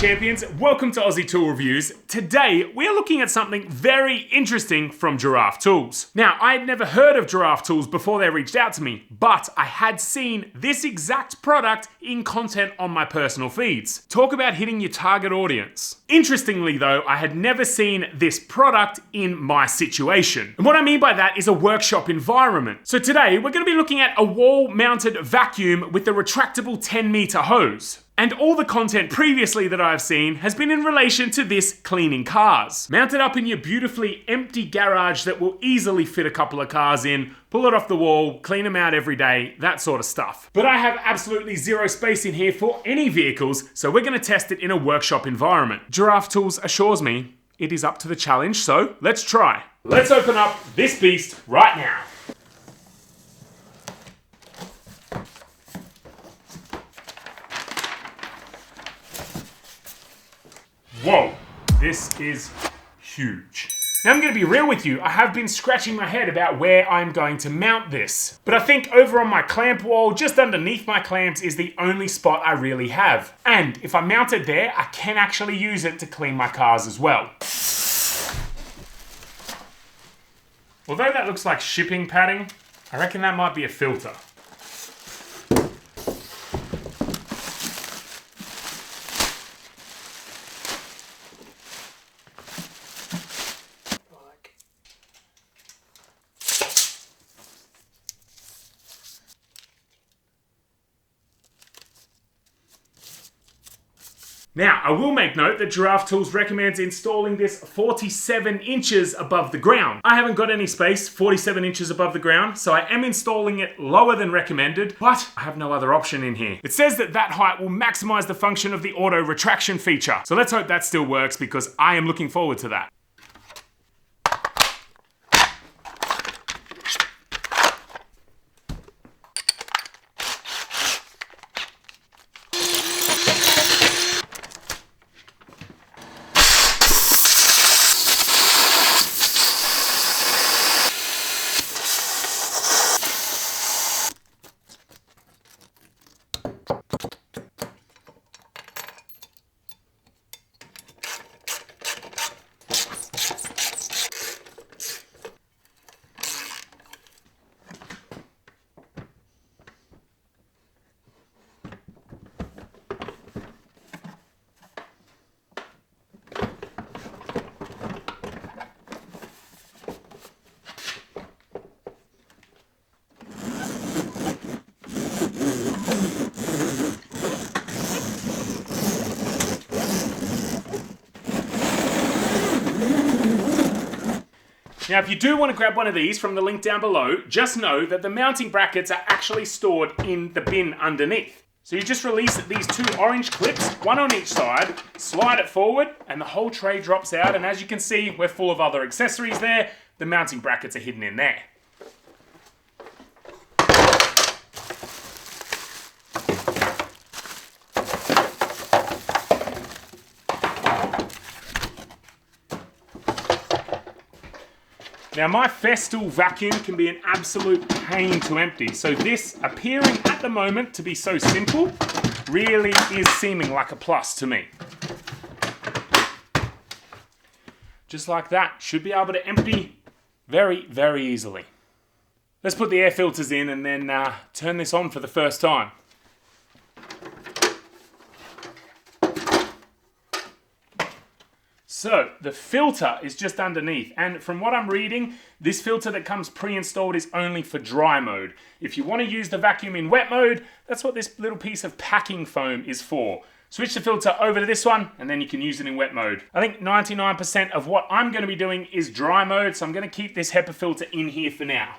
champions, welcome to Aussie Tool Reviews. Today, we're looking at something very interesting from Giraffe Tools. Now, I had never heard of Giraffe Tools before they reached out to me, but I had seen this exact product in content on my personal feeds. Talk about hitting your target audience. Interestingly though, I had never seen this product in my situation. And what I mean by that is a workshop environment. So today, we're going to be looking at a wall-mounted vacuum with a retractable 10-meter hose. And all the content previously that I've seen has been in relation to this cleaning cars. Mounted up in your beautifully empty garage that will easily fit a couple of cars in, pull it off the wall, clean them out every day, that sort of stuff. But I have absolutely zero space in here for any vehicles, so we're going to test it in a workshop environment. Giraffe Tools assures me it is up to the challenge, so let's try. Let's open up this beast right now. Whoa, this is huge. Now I'm going to be real with you, I have been scratching my head about where I'm going to mount this. But I think over on my clamp wall, just underneath my clamps, is the only spot I really have. And if I mount it there, I can actually use it to clean my cars as well. Although that looks like shipping padding, I reckon that might be a filter. Now, I will make note that Giraffe Tools recommends installing this 47 inches above the ground. I haven't got any space 47 inches above the ground, so I am installing it lower than recommended, but I have no other option in here. It says that that height will maximize the function of the auto retraction feature. So let's hope that still works because I am looking forward to that. Now, if you do want to grab one of these from the link down below, just know that the mounting brackets are actually stored in the bin underneath. So you just release these two orange clips, one on each side, slide it forward, and the whole tray drops out. And as you can see, we're full of other accessories there. The mounting brackets are hidden in there. Now my Festool vacuum can be an absolute pain to empty, so this appearing at the moment to be so simple really is seeming like a plus to me. Just like that, should be able to empty very, very easily. Let's put the air filters in and then turn this on for the first time. So, the filter is just underneath, and from what I'm reading, this filter that comes pre-installed is only for dry mode. If you want to use the vacuum in wet mode, that's what this little piece of packing foam is for. Switch the filter over to this one, and then you can use it in wet mode. I think 99% of what I'm going to be doing is dry mode, so I'm going to keep this HEPA filter in here for now.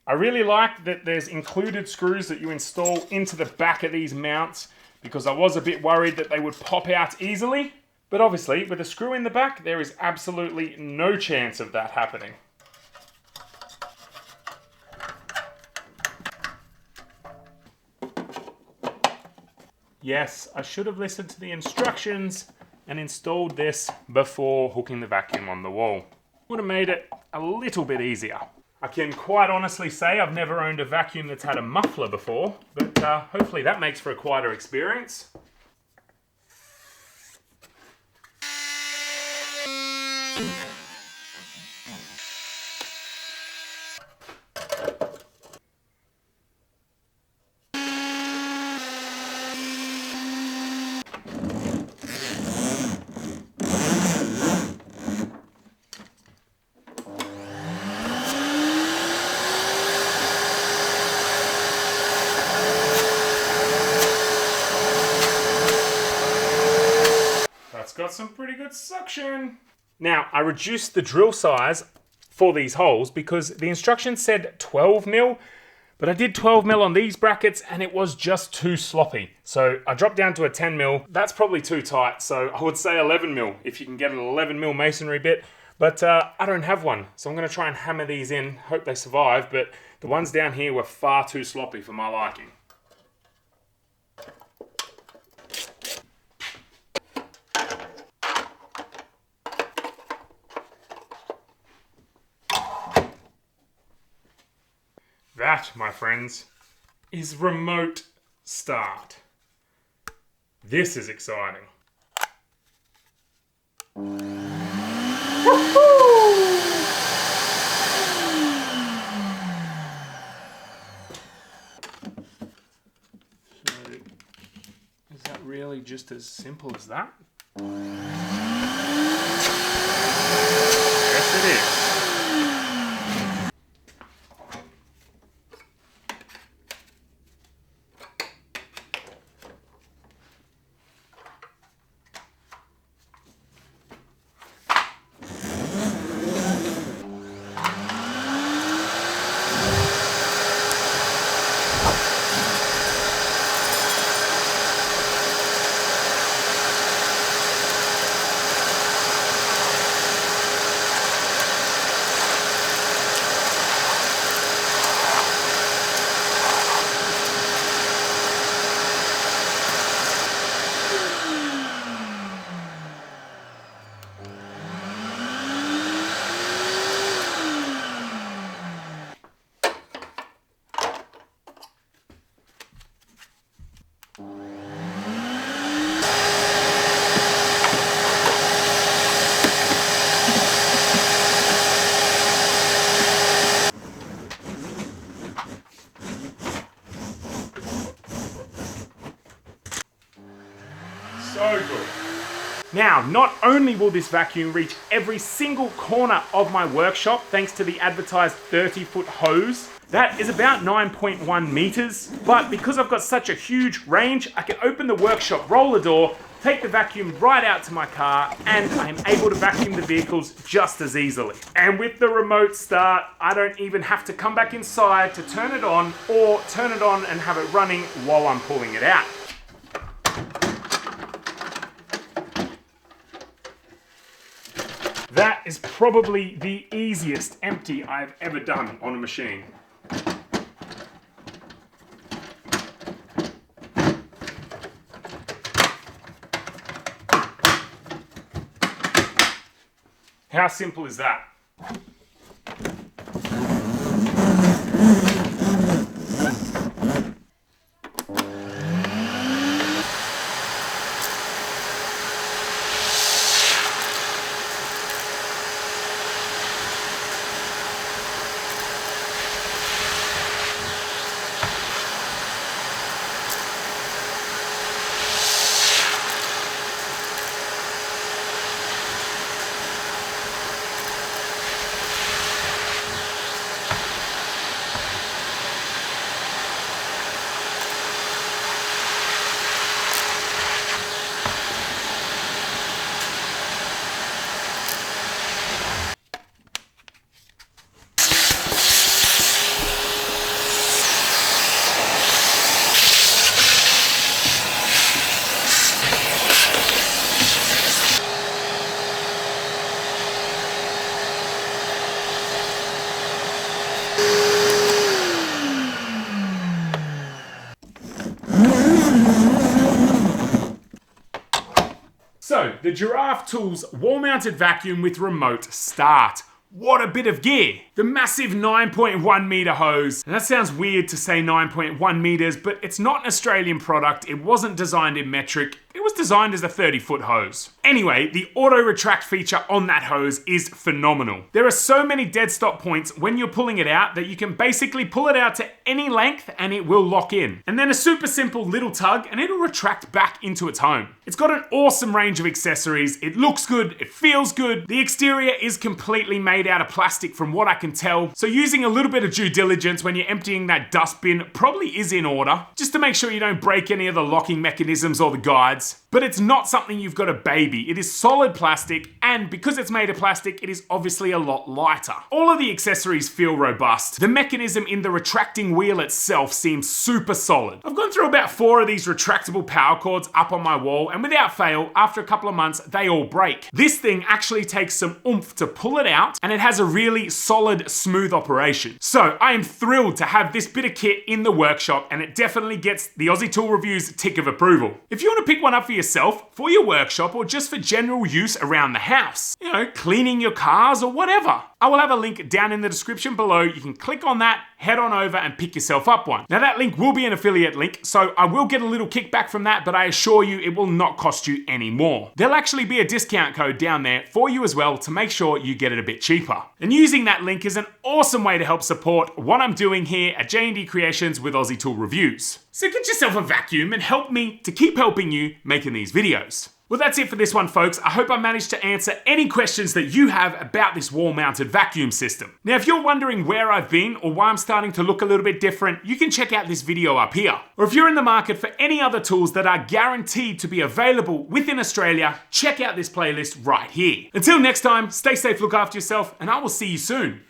I really like that there's included screws that you install into the back of these mounts because I was a bit worried that they would pop out easily. But obviously, with a screw in the back, there is absolutely no chance of that happening. Yes, I should have listened to the instructions and installed this before hooking the vacuum on the wall. Would have made it a little bit easier. I can quite honestly say I've never owned a vacuum that's had a muffler before, but hopefully that makes for a quieter experience. That's got some pretty good suction. Now, I reduced the drill size for these holes because the instructions said 12 mil, but I did 12 mil on these brackets and it was just too sloppy. So I dropped down to a 10 mil. That's probably too tight, so I would say 11 mil if you can get an 11 mil masonry bit. But I don't have one, so I'm gonna try and hammer these in, hope they survive, but the ones down here were far too sloppy for my liking. That, my friends, is remote start. This is exciting. So, is that really just as simple as that? Yes, it is. So good. Now, not only will this vacuum reach every single corner of my workshop thanks to the advertised 30-foot hose, that is about 9.1 meters, but because I've got such a huge range, I can open the workshop roller door, take the vacuum right out to my car, and I'm able to vacuum the vehicles just as easily. And with the remote start, I don't even have to come back inside to turn it on or turn it on and have it running while I'm pulling it out. That is probably the easiest empty I've ever done on a machine. How simple is that? So, the Giraffe Tools wall-mounted vacuum with remote start. What a bit of gear! The massive 9.1 meter hose. And that sounds weird to say 9.1 meters, but it's not an Australian product. It wasn't designed in metric. It was designed as a 30-foot hose. Anyway, the auto retract feature on that hose is phenomenal. There are so many dead stop points when you're pulling it out that you can basically pull it out to any length and it will lock in. And then a super simple little tug and it'll retract back into its home. It's got an awesome range of accessories. It looks good, it feels good. The exterior is completely made out of plastic from what I can tell. So using a little bit of due diligence when you're emptying that dustbin probably is in order, just to make sure you don't break any of the locking mechanisms or the guides. But it's not something you've got to baby. It is solid plastic, and because it's made of plastic, it is obviously a lot lighter. All of the accessories feel robust. The mechanism in the retracting wheel itself seems super solid. I've gone through about 4 of these retractable power cords up on my wall, and without fail, after a couple of months, they all break. This thing actually takes some oomph to pull it out, and it has a really solid, smooth operation. So I am thrilled to have this bit of kit in the workshop, and it definitely gets the Aussie Tool Review's tick of approval. If you want to pick one up for yourself, for your workshop, or just for general use around the house, you know, cleaning your cars or whatever, I will have a link down in the description below. You can click on that, head on over and pick yourself up one. Now that link will be an affiliate link, so I will get a little kickback from that, but I assure you it will not cost you any more. There'll actually be a discount code down there for you as well to make sure you get it a bit cheaper. And using that link is an awesome way to help support what I'm doing here at J&D Creations with Aussie Tool Reviews. So get yourself a vacuum and help me to keep helping you making these videos. Well, that's it for this one, folks. I hope I managed to answer any questions that you have about this wall-mounted vacuum system. Now, if you're wondering where I've been or why I'm starting to look a little bit different, you can check out this video up here. Or if you're in the market for any other tools that are guaranteed to be available within Australia, check out this playlist right here. Until next time, stay safe, look after yourself, and I will see you soon.